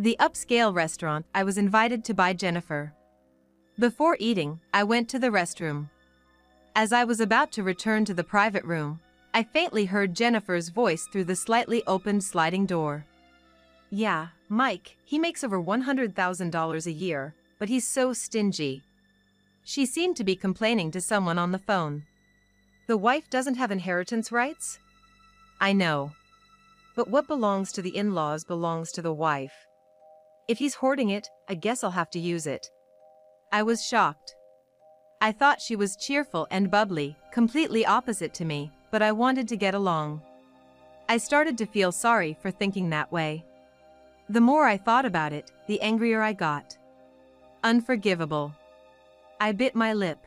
The upscale restaurant I was invited to by Jennifer. Before eating, I went to the restroom. As I was about to return to the private room, I faintly heard Jennifer's voice through the slightly opened sliding door. "Yeah, Mike, he makes over $100,000 a year, but he's so stingy." She seemed to be complaining to someone on the phone. "The wife doesn't have inheritance rights?" "I know. But what belongs to the in-laws belongs to the wife. If he's hoarding it, I guess I'll have to use it." I was shocked. I thought she was cheerful and bubbly, completely opposite to me, but I wanted to get along. I started to feel sorry for thinking that way. The more I thought about it, the angrier I got. Unforgivable. I bit my lip.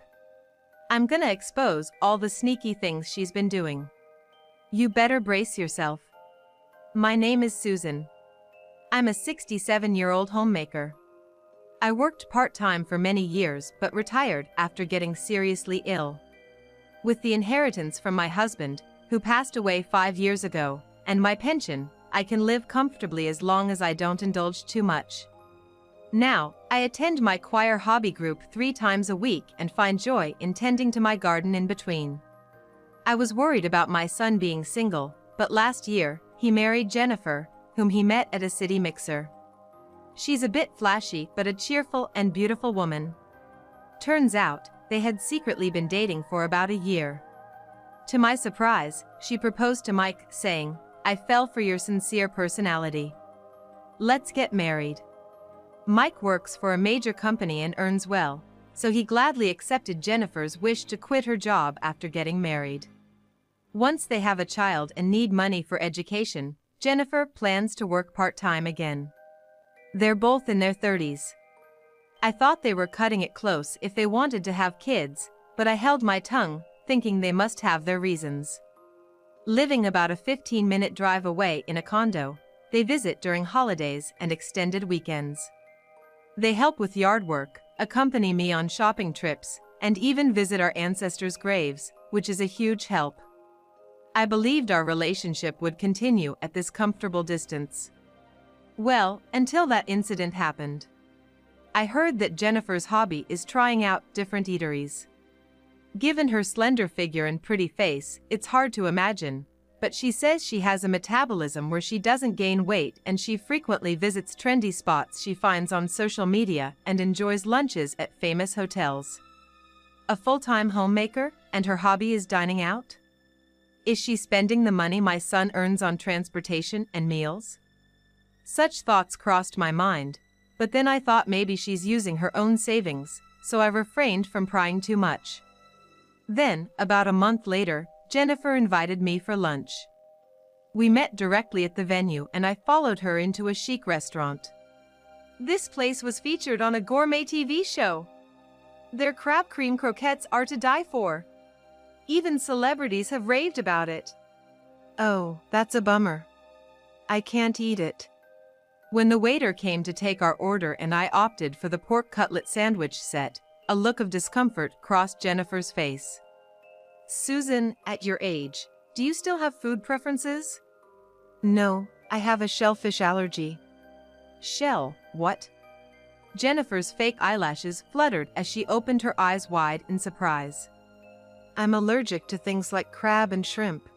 I'm gonna expose all the sneaky things she's been doing. You better brace yourself. My name is Susan. I'm a 67-year-old homemaker. I worked part-time for many years but retired after getting seriously ill. With the inheritance from my husband, who passed away 5 years ago, and my pension, I can live comfortably as long as I don't indulge too much. Now, I attend my choir hobby group 3 times a week and find joy in tending to my garden in between. I was worried about my son being single, but last year, he married Jennifer, whom he met at a city mixer. She's a bit flashy but a cheerful and beautiful woman. Turns out, they had secretly been dating for about a year. To my surprise, she proposed to Mike, saying, "I fell for your sincere personality. Let's get married." Mike works for a major company and earns well, so he gladly accepted Jennifer's wish to quit her job after getting married. Once they have a child and need money for education, Jennifer plans to work part-time again. They're both in their 30s. I thought they were cutting it close if they wanted to have kids, but I held my tongue, thinking they must have their reasons. Living about a 15-minute drive away in a condo, they visit during holidays and extended weekends. They help with yard work, accompany me on shopping trips, and even visit our ancestors' graves, which is a huge help. I believed our relationship would continue at this comfortable distance. Well, until that incident happened. I heard that Jennifer's hobby is trying out different eateries. Given her slender figure and pretty face, it's hard to imagine, but she says she has a metabolism where she doesn't gain weight and she frequently visits trendy spots she finds on social media and enjoys lunches at famous hotels. A full-time homemaker, and her hobby is dining out? Is she spending the money my son earns on transportation and meals? Such thoughts crossed my mind, but then I thought maybe she's using her own savings, so I refrained from prying too much. Then, about a month later, Jennifer invited me for lunch. We met directly at the venue and I followed her into a chic restaurant. This place was featured on a gourmet TV show. Their crab cream croquettes are to die for. Even celebrities have raved about it. Oh, that's a bummer. I can't eat it. When the waiter came to take our order and I opted for the pork cutlet sandwich set, a look of discomfort crossed Jennifer's face. "Susan, at your age, do you still have food preferences?" "No, I have a shellfish allergy." "Shell, what?" Jennifer's fake eyelashes fluttered as she opened her eyes wide in surprise. "I'm allergic to things like crab and shrimp.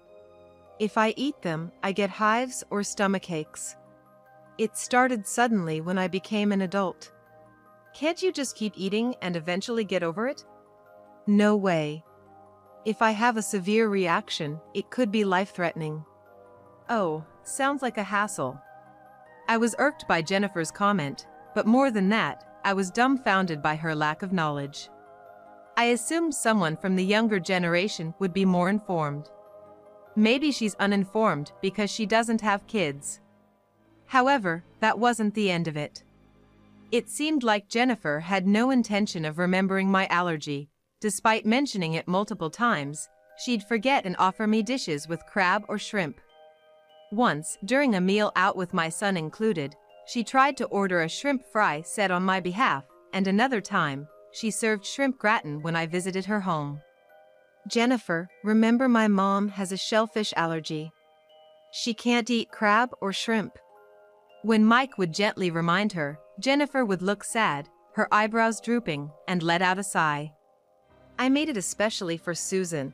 If I eat them, I get hives or stomach aches. It started suddenly when I became an adult." "Can't you just keep eating and eventually get over it?" "No way. If I have a severe reaction, it could be life-threatening." "Oh, sounds like a hassle." I was irked by Jennifer's comment, but more than that, I was dumbfounded by her lack of knowledge. I assumed someone from the younger generation would be more informed. Maybe she's uninformed because she doesn't have kids. However, that wasn't the end of it. It seemed like Jennifer had no intention of remembering my allergy. Despite mentioning it multiple times, she'd forget and offer me dishes with crab or shrimp. Once, during a meal out with my son included, she tried to order a shrimp fry set on my behalf, and another time, she served shrimp gratin when I visited her home. "Jennifer, remember my mom has a shellfish allergy. She can't eat crab or shrimp." When Mike would gently remind her, Jennifer would look sad, her eyebrows drooping, and let out a sigh. I made it especially for Susan.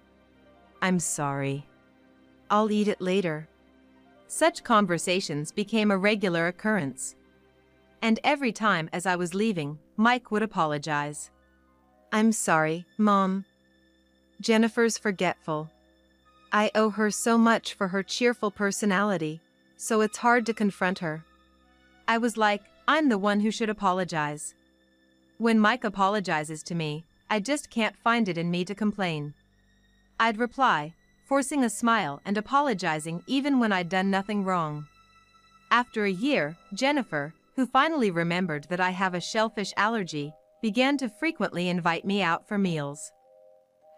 I'm sorry. I'll eat it later. Such conversations became a regular occurrence. And every time as I was leaving, Mike would apologize. I'm sorry, Mom. Jennifer's forgetful. I owe her so much for her cheerful personality, so it's hard to confront her. I was like, I'm the one who should apologize. When Mike apologizes to me, I just can't find it in me to complain. I'd reply, forcing a smile and apologizing even when I'd done nothing wrong. After a year, Jennifer, who finally remembered that I have a shellfish allergy, began to frequently invite me out for meals.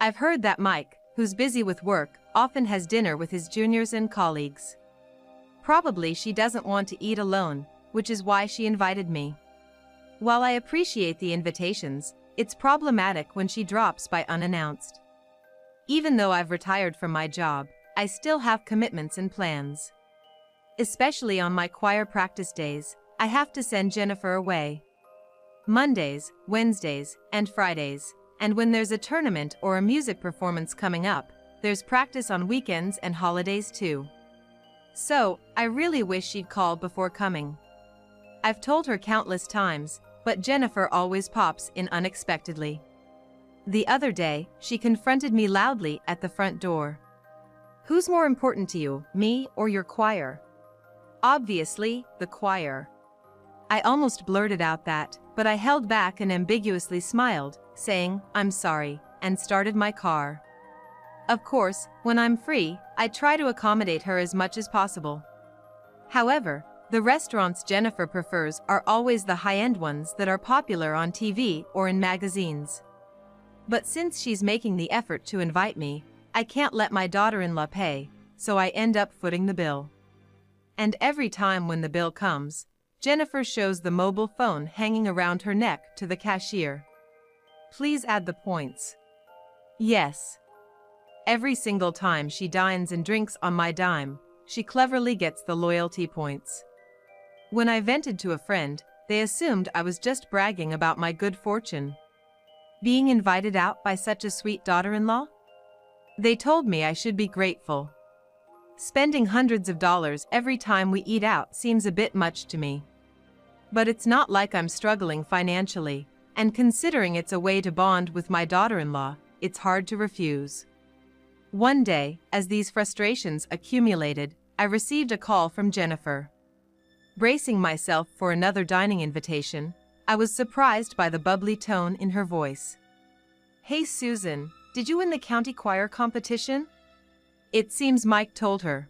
I've heard that Mike, who's busy with work, often has dinner with his juniors and colleagues. Probably she doesn't want to eat alone, which is why she invited me. While I appreciate the invitations, it's problematic when she drops by unannounced. Even though I've retired from my job, I still have commitments and plans. Especially on my choir practice days, I have to send Jennifer away. Mondays, Wednesdays, and Fridays, and when there's a tournament or a music performance coming up, there's practice on weekends and holidays too. So, I really wish she'd call before coming. I've told her countless times, but Jennifer always pops in unexpectedly. The other day, she confronted me loudly at the front door. Who's more important to you, me or your choir? Obviously, the choir. I almost blurted out that, but I held back and ambiguously smiled, saying, I'm sorry, and started my car. Of course, when I'm free, I try to accommodate her as much as possible. However, the restaurants Jennifer prefers are always the high-end ones that are popular on TV or in magazines. But since she's making the effort to invite me, I can't let my daughter-in-law pay, so I end up footing the bill. And every time when the bill comes, Jennifer shows the mobile phone hanging around her neck to the cashier. Please add the points. Yes. Every single time she dines and drinks on my dime, she cleverly gets the loyalty points. When I vented to a friend, they assumed I was just bragging about my good fortune. Being invited out by such a sweet daughter-in-law? They told me I should be grateful. Spending hundreds of dollars every time we eat out seems a bit much to me. But it's not like I'm struggling financially, and considering it's a way to bond with my daughter-in-law, it's hard to refuse. One day, as these frustrations accumulated, I received a call from Jennifer. Bracing myself for another dining invitation, I was surprised by the bubbly tone in her voice. Hey Susan, did you win the county choir competition? It seems Mike told her.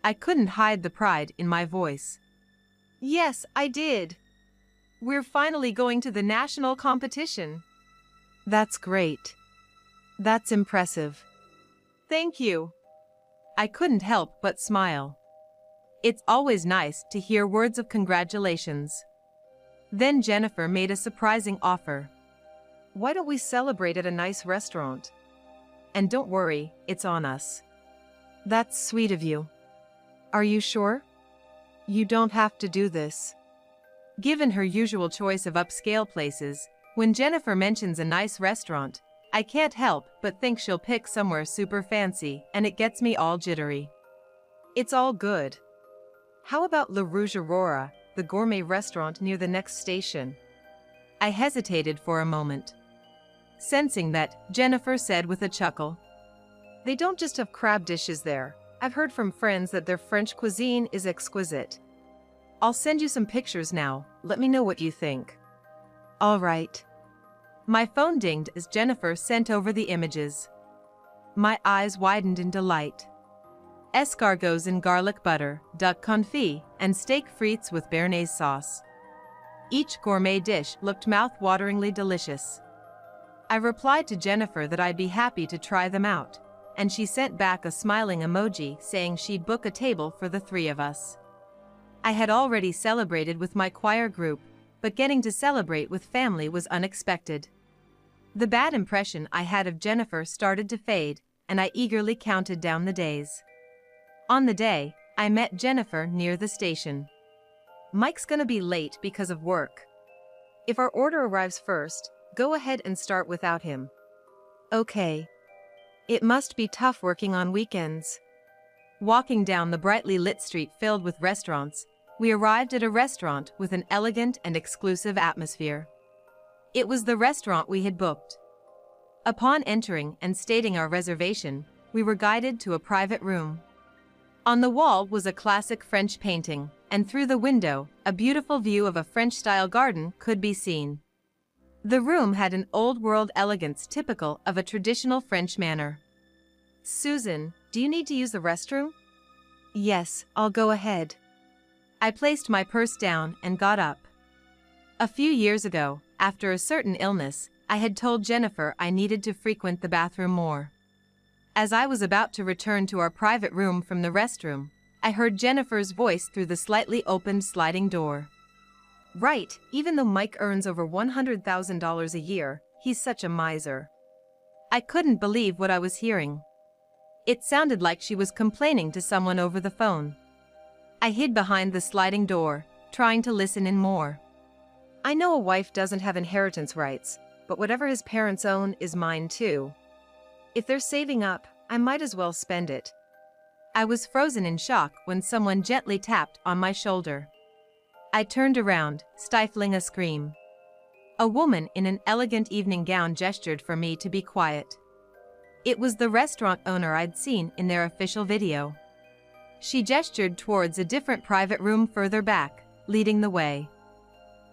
I couldn't hide the pride in my voice. Yes, I did. We're finally going to the national competition. That's great. That's impressive. Thank you. I couldn't help but smile. It's always nice to hear words of congratulations. Then Jennifer made a surprising offer. Why don't we celebrate at a nice restaurant? And don't worry, it's on us. That's sweet of you. Are you sure? You don't have to do this. Given her usual choice of upscale places, when Jennifer mentions a nice restaurant, I can't help but think she'll pick somewhere super fancy, and it gets me all jittery. It's all good. How about La Rouge Aurora, the gourmet restaurant near the next station? I hesitated for a moment. Sensing that, Jennifer said with a chuckle, They don't just have crab dishes there. I've heard from friends that their French cuisine is exquisite. I'll send you some pictures now, let me know what you think. All right. My phone dinged as Jennifer sent over the images. My eyes widened in delight. Escargots in garlic butter, duck confit, and steak frites with béarnaise sauce. Each gourmet dish looked mouth-wateringly delicious. I replied to Jennifer that I'd be happy to try them out, and she sent back a smiling emoji saying she'd book a table for the three of us. I had already celebrated with my choir group, but getting to celebrate with family was unexpected. The bad impression I had of Jennifer started to fade, and I eagerly counted down the days. On the day, I met Jennifer near the station. Mike's gonna be late because of work. If our order arrives first, go ahead and start without him. Okay. It must be tough working on weekends. Walking down the brightly lit street filled with restaurants, we arrived at a restaurant with an elegant and exclusive atmosphere. It was the restaurant we had booked. Upon entering and stating our reservation, we were guided to a private room. On the wall was a classic French painting, and through the window, a beautiful view of a French-style garden could be seen. The room had an old-world elegance typical of a traditional French manor. Susan, do you need to use the restroom? Yes, I'll go ahead. I placed my purse down and got up. A few years ago, after a certain illness, I had told Jennifer I needed to frequent the bathroom more. As I was about to return to our private room from the restroom, I heard Jennifer's voice through the slightly opened sliding door. Right, even though Mike earns over $100,000 a year, he's such a miser. I couldn't believe what I was hearing. It sounded like she was complaining to someone over the phone. I hid behind the sliding door, trying to listen in more. I know a wife doesn't have inheritance rights, but whatever his parents own is mine too. If they're saving up, I might as well spend it. I was frozen in shock when someone gently tapped on my shoulder. I turned around, stifling a scream. A woman in an elegant evening gown gestured for me to be quiet. It was the restaurant owner I'd seen in their official video. She gestured towards a different private room further back, leading the way.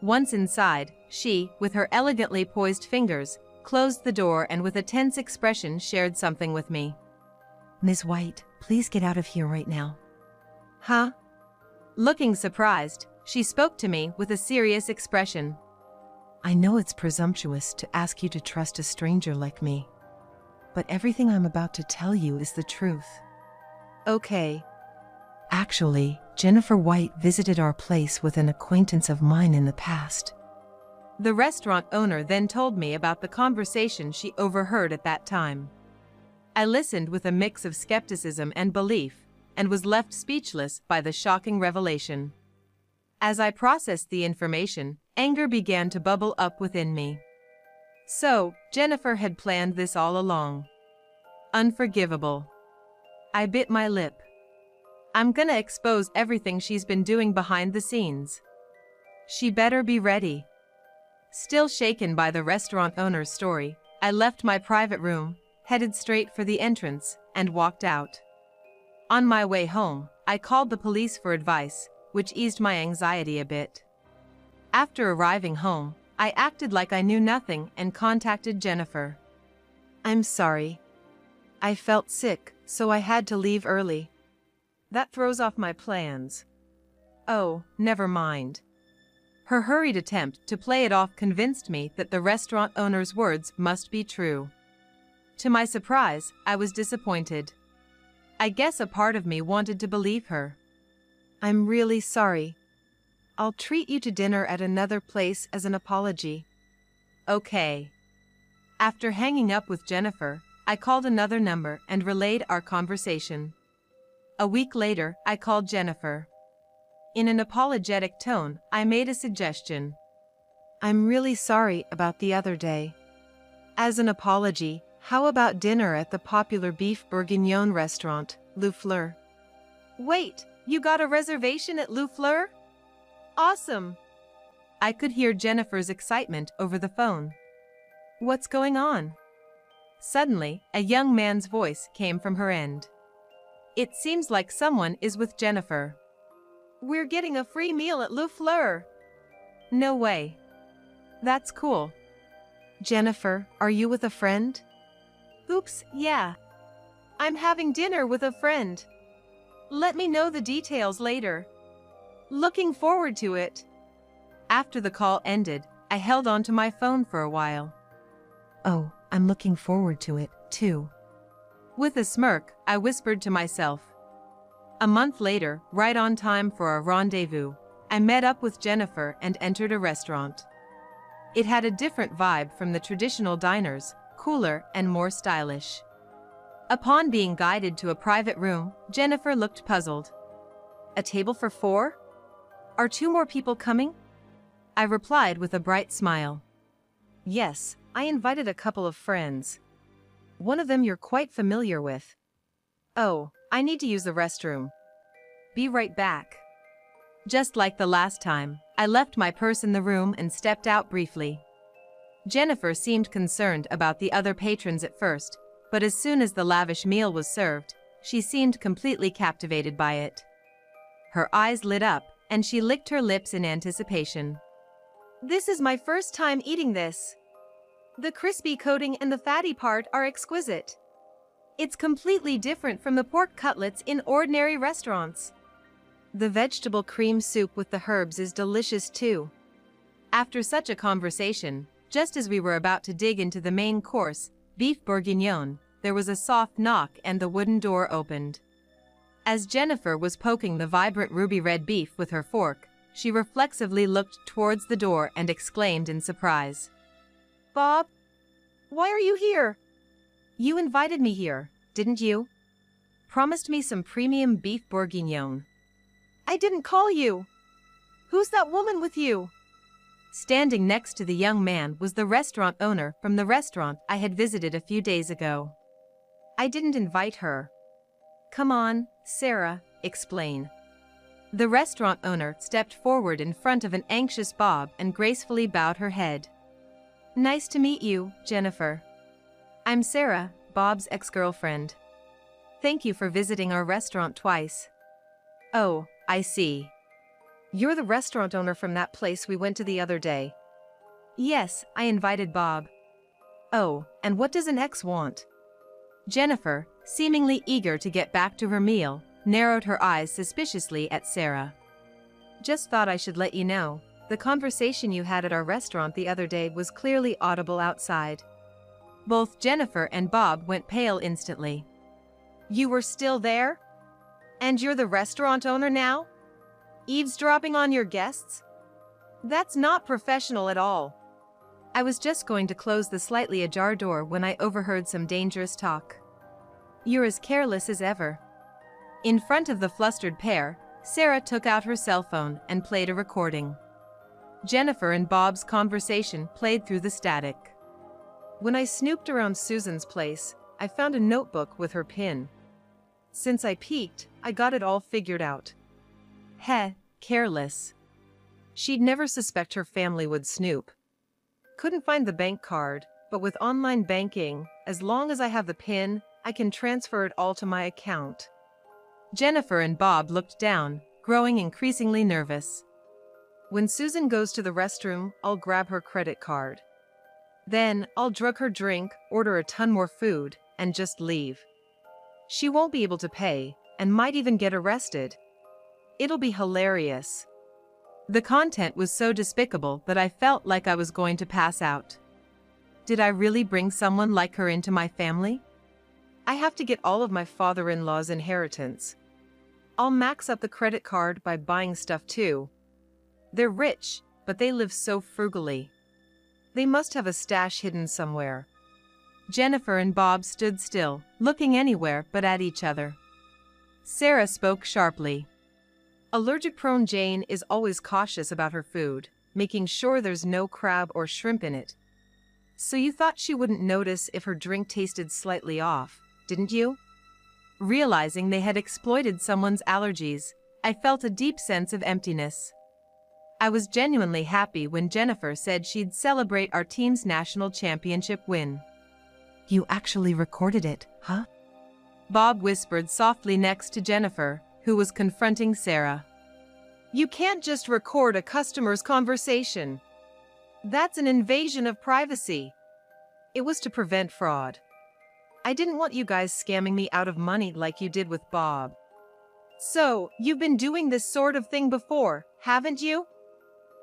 Once inside, she, with her elegantly poised fingers, closed the door and with a tense expression shared something with me. Ms. White, please get out of here right now. Huh? Looking surprised, she spoke to me with a serious expression. I know it's presumptuous to ask you to trust a stranger like me, but everything I'm about to tell you is the truth. Okay. Actually, Jennifer White visited our place with an acquaintance of mine in the past. The restaurant owner then told me about the conversation she overheard at that time. I listened with a mix of skepticism and belief, and was left speechless by the shocking revelation. As I processed the information, anger began to bubble up within me. So, Jennifer had planned this all along. Unforgivable. I bit my lip. I'm gonna expose everything she's been doing behind the scenes. She better be ready. Still shaken by the restaurant owner's story, I left my private room, headed straight for the entrance, and walked out. On my way home, I called the police for advice, which eased my anxiety a bit. After arriving home, I acted like I knew nothing and contacted Jennifer. I'm sorry. I felt sick, so I had to leave early. That throws off my plans. Oh, never mind. Her hurried attempt to play it off convinced me that the restaurant owner's words must be true. To my surprise, I was disappointed. I guess a part of me wanted to believe her. I'm really sorry. I'll treat you to dinner at another place as an apology. Okay. After hanging up with Jennifer, I called another number and relayed our conversation. A week later, I called Jennifer. In an apologetic tone, I made a suggestion. I'm really sorry about the other day. As an apology, how about dinner at the popular beef bourguignon restaurant, Le Fleur? Wait, you got a reservation at Le Fleur? Awesome! I could hear Jennifer's excitement over the phone. What's going on? Suddenly, a young man's voice came from her end. It seems like someone is with Jennifer. We're getting a free meal at Le Fleur. No way. That's cool. Jennifer, are you with a friend? Oops, yeah. I'm having dinner with a friend. Let me know the details later. Looking forward to it. After the call ended, I held onto my phone for a while. Oh, I'm looking forward to it, too. With a smirk, I whispered to myself. A month later, right on time for our rendezvous, I met up with Jennifer and entered a restaurant. It had a different vibe from the traditional diners, cooler and more stylish. Upon being guided to a private room, Jennifer looked puzzled. A table for 4? Are 2 more people coming? I replied with a bright smile. Yes, I invited a couple of friends. One of them you're quite familiar with. Oh, I need to use the restroom. Be right back. Just like the last time, I left my purse in the room and stepped out briefly. Jennifer seemed concerned about the other patrons at first, but as soon as the lavish meal was served, she seemed completely captivated by it. Her eyes lit up, and she licked her lips in anticipation. This is my first time eating this. The crispy coating and the fatty part are exquisite. It's completely different from the pork cutlets in ordinary restaurants. The vegetable cream soup with the herbs is delicious too. After such a conversation, just as we were about to dig into the main course, beef bourguignon, there was a soft knock and the wooden door opened. As Jennifer was poking the vibrant ruby red beef with her fork, she reflexively looked towards the door and exclaimed in surprise. Bob? Why are you here? You invited me here, didn't you? Promised me some premium beef bourguignon. I didn't call you. Who's that woman with you? Standing next to the young man was the restaurant owner from the restaurant I had visited a few days ago. I didn't invite her. Come on, Sarah, explain. The restaurant owner stepped forward in front of an anxious Bob and gracefully bowed her head. Nice to meet you, Jennifer. I'm Sarah, Bob's ex-girlfriend. Thank you for visiting our restaurant twice. Oh, I see. You're the restaurant owner from that place we went to the other day. Yes, I invited Bob. Oh, and what does an ex want? Jennifer, seemingly eager to get back to her meal, narrowed her eyes suspiciously at Sarah. Just thought I should let you know, the conversation you had at our restaurant the other day was clearly audible outside. Both Jennifer and Bob went pale instantly. You were still there? And you're the restaurant owner now? Eavesdropping on your guests? That's not professional at all. I was just going to close the slightly ajar door when I overheard some dangerous talk. You're as careless as ever. In front of the flustered pair, Sarah took out her cell phone and played a recording. Jennifer and Bob's conversation played through the static. When I snooped around Susan's place, I found a notebook with her pin. Since I peeked, I got it all figured out. Heh, careless. She'd never suspect her family would snoop. Couldn't find the bank card, but with online banking, as long as I have the PIN, I can transfer it all to my account. Jennifer and Bob looked down, growing increasingly nervous. When Susan goes to the restroom, I'll grab her credit card. Then, I'll drug her drink, order a ton more food, and just leave. She won't be able to pay, and might even get arrested. It'll be hilarious. The content was so despicable that I felt like I was going to pass out. Did I really bring someone like her into my family? I have to get all of my father-in-law's inheritance. I'll max up the credit card by buying stuff too. They're rich, but they live so frugally. They must have a stash hidden somewhere. Jennifer and Bob stood still, looking anywhere but at each other. Sarah spoke sharply. Allergic-prone Jane is always cautious about her food, making sure there's no crab or shrimp in it. So you thought she wouldn't notice if her drink tasted slightly off, didn't you? Realizing they had exploited someone's allergies, I felt a deep sense of emptiness. I was genuinely happy when Jennifer said she'd celebrate our team's national championship win. You actually recorded it, huh? Bob whispered softly next to Jennifer, who was confronting Sarah. You can't just record a customer's conversation. That's an invasion of privacy. It was to prevent fraud. I didn't want you guys scamming me out of money like you did with Bob. So, you've been doing this sort of thing before, haven't you?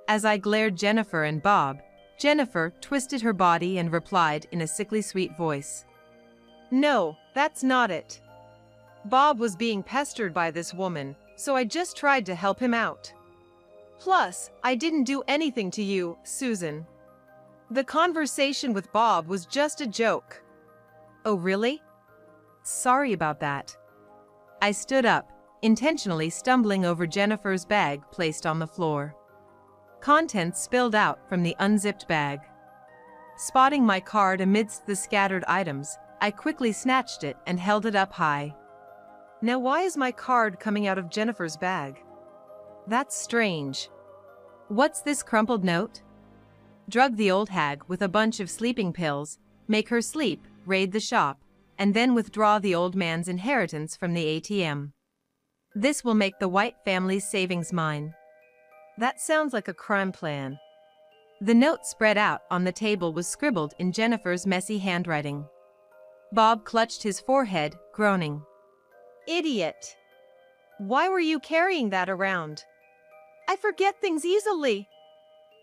As I glared Jennifer and Bob, Jennifer twisted her body and replied in a sickly sweet voice. No, that's not it. Bob was being pestered by this woman, so I just tried to help him out. Plus, I didn't do anything to you, Susan. The conversation with Bob was just a joke. Oh, really? Sorry about that. I stood up, intentionally stumbling over Jennifer's bag placed on the floor. Contents spilled out from the unzipped bag. Spotting my card amidst the scattered items, I quickly snatched it and held it up high. Now why is my card coming out of Jennifer's bag? That's strange. What's this crumpled note? Drug the old hag with a bunch of sleeping pills, make her sleep, raid the shop, and then withdraw the old man's inheritance from the ATM. This will make the White family's savings mine. That sounds like a crime plan. The note spread out on the table was scribbled in Jennifer's messy handwriting. Bob clutched his forehead, groaning. Idiot! Why were you carrying that around? I forget things easily.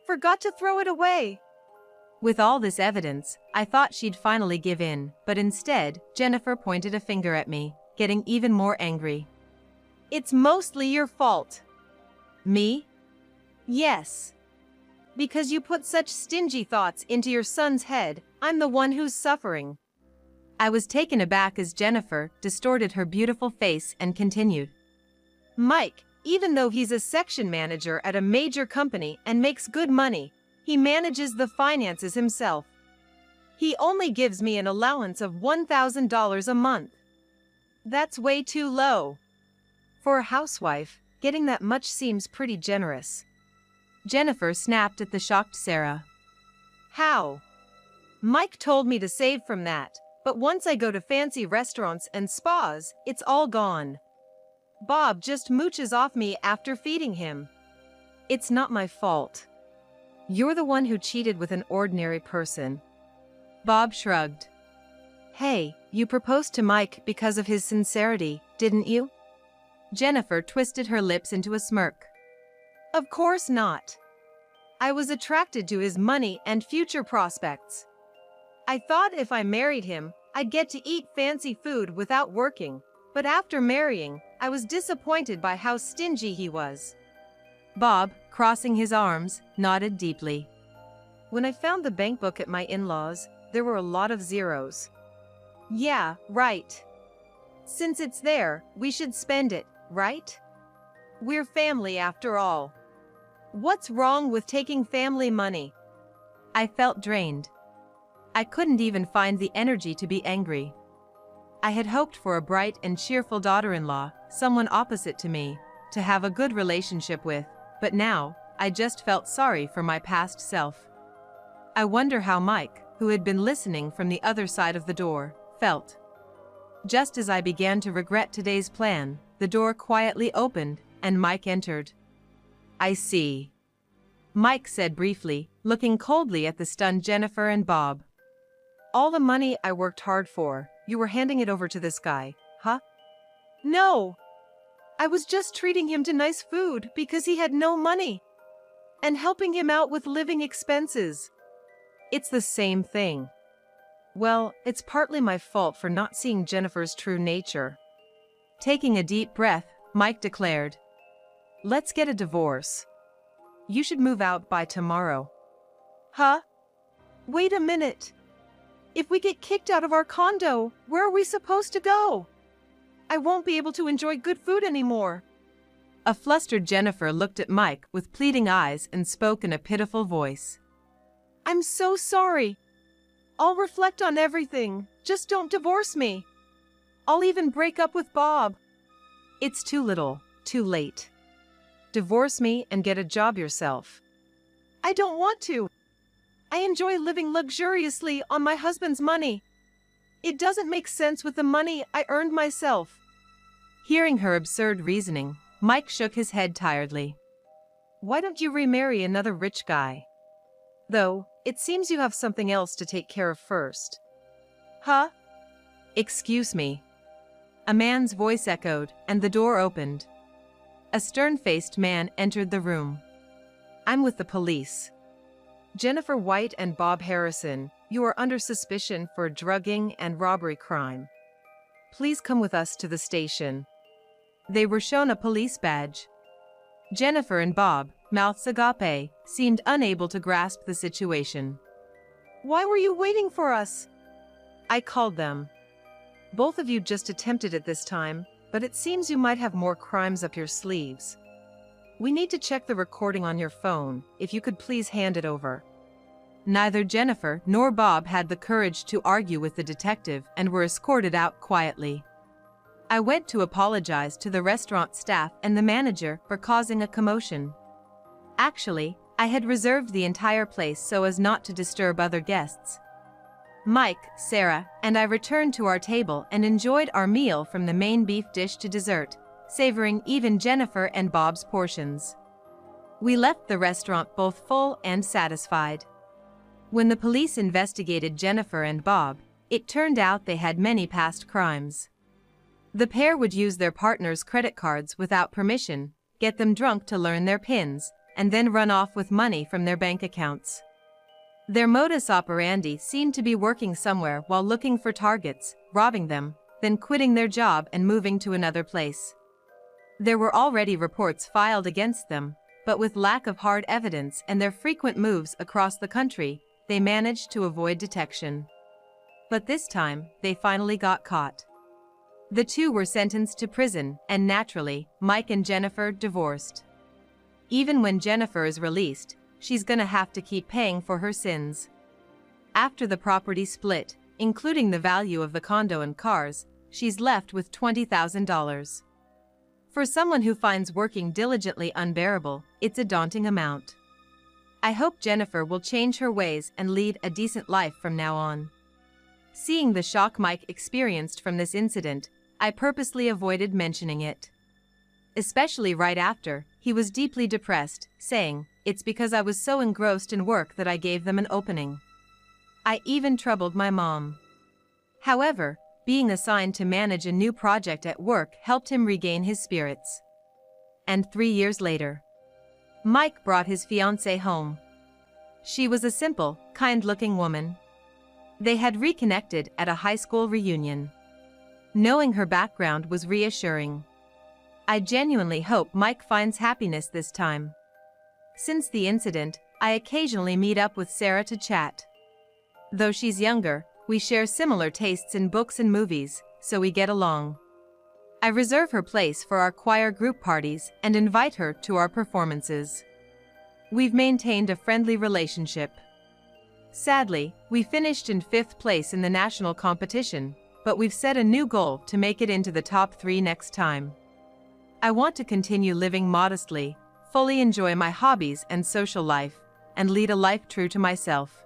Forgot to throw it away. With all this evidence, I thought she'd finally give in, but instead, Jennifer pointed a finger at me, getting even more angry. It's mostly your fault. Me? Yes. Because you put such stingy thoughts into your son's head, I'm the one who's suffering. I was taken aback as Jennifer distorted her beautiful face and continued. Mike, even though he's a section manager at a major company and makes good money, he manages the finances himself. He only gives me an allowance of $1,000 a month. That's way too low. For a housewife, getting that much seems pretty generous. Jennifer snapped at the shocked Sarah. How? Mike told me to save from that, but once I go to fancy restaurants and spas, it's all gone. Bob just mooches off me after feeding him. It's not my fault. You're the one who cheated with an ordinary person. Bob shrugged. Hey, you proposed to Mike because of his sincerity, didn't you? Jennifer twisted her lips into a smirk. Of course not. I was attracted to his money and future prospects. I thought if I married him, I'd get to eat fancy food without working, but after marrying, I was disappointed by how stingy he was. Bob, crossing his arms, nodded deeply. When I found the bank book at my in-laws, there were a lot of zeros. Yeah, right. Since it's there, we should spend it, right? We're family after all. What's wrong with taking family money? I felt drained. I couldn't even find the energy to be angry. I had hoped for a bright and cheerful daughter-in-law, someone opposite to me, to have a good relationship with, but now, I just felt sorry for my past self. I wonder how Mike, who had been listening from the other side of the door, felt. Just as I began to regret today's plan, the door quietly opened, and Mike entered. I see. Mike said briefly, looking coldly at the stunned Jennifer and Bob. All the money I worked hard for, you were handing it over to this guy, huh? No! I was just treating him to nice food because he had no money. And helping him out with living expenses. It's the same thing. Well, it's partly my fault for not seeing Jennifer's true nature. Taking a deep breath, Mike declared. Let's get a divorce. You should move out by tomorrow. Huh? Wait a minute. If we get kicked out of our condo, where are we supposed to go? I won't be able to enjoy good food anymore. A flustered Jennifer looked at Mike with pleading eyes and spoke in a pitiful voice. I'm so sorry. I'll reflect on everything. Just don't divorce me. I'll even break up with Bob. It's too little, too late. Divorce me and get a job yourself. I don't want to. I enjoy living luxuriously on my husband's money. It doesn't make sense with the money I earned myself. Hearing her absurd reasoning, Mike shook his head tiredly. Why don't you remarry another rich guy? Though, it seems you have something else to take care of first. Huh? Excuse me. A man's voice echoed, and the door opened. A stern-faced man entered the room. I'm with the police. Jennifer White and Bob Harrison, you are under suspicion for drugging and robbery crime. Please come with us to the station. They were shown a police badge. Jennifer and Bob, mouths agape, seemed unable to grasp the situation. Why were you waiting for us? I called them. Both of you just attempted it this time, but it seems you might have more crimes up your sleeves. We need to check the recording on your phone, if you could please hand it over." Neither Jennifer nor Bob had the courage to argue with the detective and were escorted out quietly. I went to apologize to the restaurant staff and the manager for causing a commotion. Actually, I had reserved the entire place so as not to disturb other guests. Mike, Sarah, and I returned to our table and enjoyed our meal from the main beef dish to dessert, savoring even Jennifer and Bob's portions. We left the restaurant both full and satisfied. When the police investigated Jennifer and Bob, it turned out they had many past crimes. The pair would use their partner's credit cards without permission, get them drunk to learn their PINs, and then run off with money from their bank accounts. Their modus operandi seemed to be working somewhere while looking for targets, robbing them, then quitting their job and moving to another place. There were already reports filed against them, but with lack of hard evidence and their frequent moves across the country, they managed to avoid detection. But this time, they finally got caught. The two were sentenced to prison, and naturally, Mike and Jennifer divorced. Even when Jennifer is released, she's gonna have to keep paying for her sins. After the property split, including the value of the condo and cars, she's left with $20,000. For someone who finds working diligently unbearable, it's a daunting amount. I hope Jennifer will change her ways and lead a decent life from now on. Seeing the shock Mike experienced from this incident, I purposely avoided mentioning it. Especially right after, he was deeply depressed, saying, "It's because I was so engrossed in work that I gave them an opening." I even troubled my mom. However, being assigned to manage a new project at work helped him regain his spirits. And 3 years later, Mike brought his fiancée home. She was a simple, kind-looking woman. They had reconnected at a high school reunion. Knowing her background was reassuring. I genuinely hope Mike finds happiness this time. Since the incident, I occasionally meet up with Sarah to chat. Though she's younger, we share similar tastes in books and movies, so we get along. I reserve her place for our choir group parties and invite her to our performances. We've maintained a friendly relationship. Sadly, we finished in 5th place in the national competition, but we've set a new goal to make it into the top 3 next time. I want to continue living modestly, fully enjoy my hobbies and social life, and lead a life true to myself.